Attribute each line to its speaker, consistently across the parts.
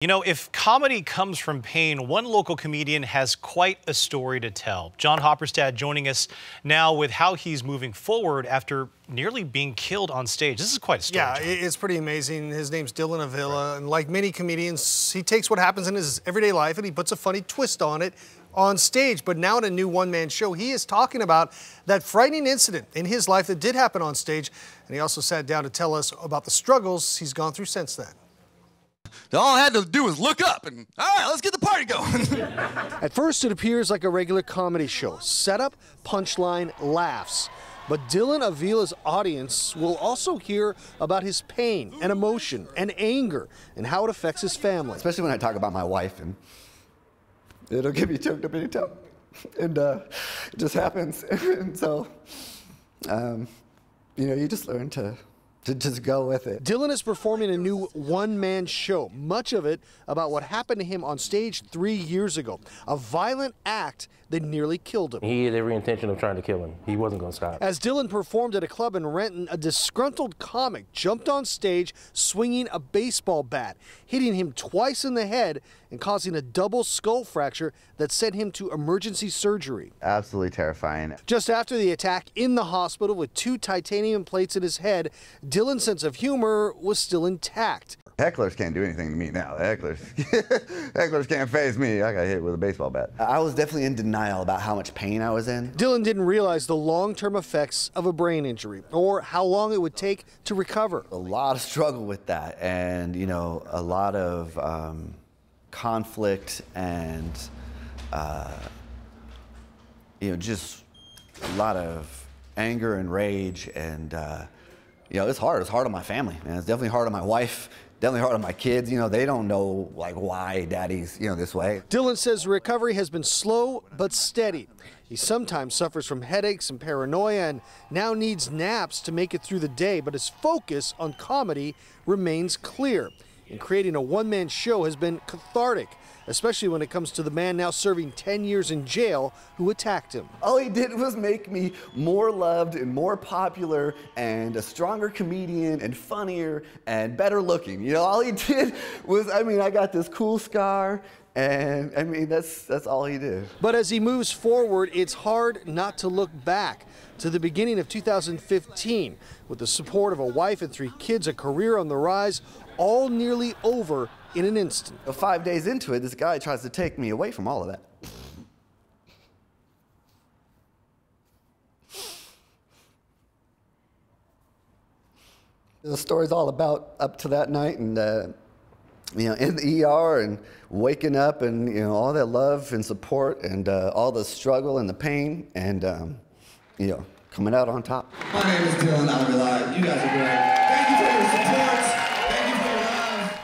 Speaker 1: You know, if comedy comes from pain, one local comedian has quite a story to tell. John Hopperstad joining us now with how he's moving forward after nearly being killed on stage. This is quite a story.
Speaker 2: Yeah,
Speaker 1: John.
Speaker 2: it's pretty amazing. His name's Dylan Avila, and like many comedians, he takes what happens in his everyday life and he puts a funny twist on it on stage. But now in a new one-man show, he is talking about that frightening incident in his life that did happen on stage, and he also sat down to tell us about the struggles he's gone through since then.
Speaker 3: All I had to do was look up and, all right, let's get the party going.
Speaker 2: At first, it appears like a regular comedy show. Setup, punchline, laughs. But Dylan Avila's audience will also hear about his pain and emotion and anger and how it affects his family.
Speaker 4: Especially when I talk about my wife, and it'll get me choked up anytime. And it just happens. And so, you just learn to just go with it.
Speaker 2: Dylan is performing a new one-man show, much of it about what happened to him on stage 3 years ago, a violent act that nearly killed him.
Speaker 5: He had every intention of trying to kill him. He wasn't going to stop.
Speaker 2: As Dylan performed at a club in Renton, a disgruntled comic jumped on stage swinging a baseball bat, hitting him twice in the head and causing a double skull fracture that sent him to emergency surgery.
Speaker 4: Absolutely terrifying.
Speaker 2: Just after the attack in the hospital with 2 titanium plates in his head, Dylan's sense of humor was still intact.
Speaker 4: Hecklers can't do anything to me now. Hecklers can't faze me. I got hit with a baseball bat. I was definitely in denial about how much pain I was in.
Speaker 2: Dylan didn't realize the long-term effects of a brain injury or how long it would take to recover.
Speaker 4: A lot of struggle with that, and a lot of conflict and just a lot of anger and rage, and it's hard. It's hard on my family, man. It's definitely hard on my wife. Definitely hard on my kids. They don't know why daddy's this way.
Speaker 2: Dylan says recovery has been slow but steady. He sometimes suffers from headaches and paranoia and now needs naps to make it through the day, but his focus on comedy remains clear. And creating a one-man show has been cathartic, especially when it comes to the man now serving 10 years in jail who attacked him.
Speaker 4: All he did was make me more loved and more popular and a stronger comedian and funnier and better looking. All he did was, I got this cool scar, and that's all he did.
Speaker 2: But as he moves forward, it's hard not to look back to the beginning of 2015 with the support of a wife and 3 kids, a career on the rise, all nearly over in an instant.
Speaker 4: 5 days into it, this guy tries to take me away from all of that. The story's all about up to that night and, in the ER and waking up and, all that love and support and all the struggle and the pain and, coming out on top.
Speaker 6: My name is Dylan Avila. You guys are great. Thank you for your support. Thank you for your love.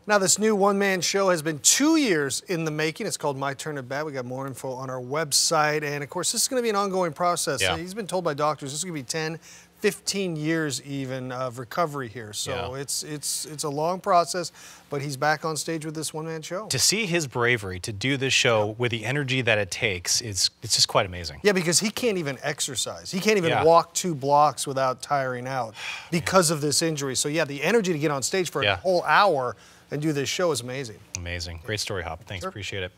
Speaker 2: Now, this new one-man show has been 2 years in the making. It's called My Turn at Bat. We got more info on our website. And, of course, this is going to be an ongoing process.
Speaker 1: Yeah.
Speaker 2: He's been told by doctors this is going to be 10, 15 years even of recovery here. So it's a long process, but he's back on stage with this one-man show.
Speaker 1: To see his bravery to do this show with the energy that it takes, it's just quite amazing.
Speaker 2: Yeah, because he can't even exercise. He can't even walk 2 blocks without tiring out because of this injury. So, yeah, the energy to get on stage for a whole hour and do this show is amazing.
Speaker 1: Amazing. Great story, Hop. Thanks. Appreciate it.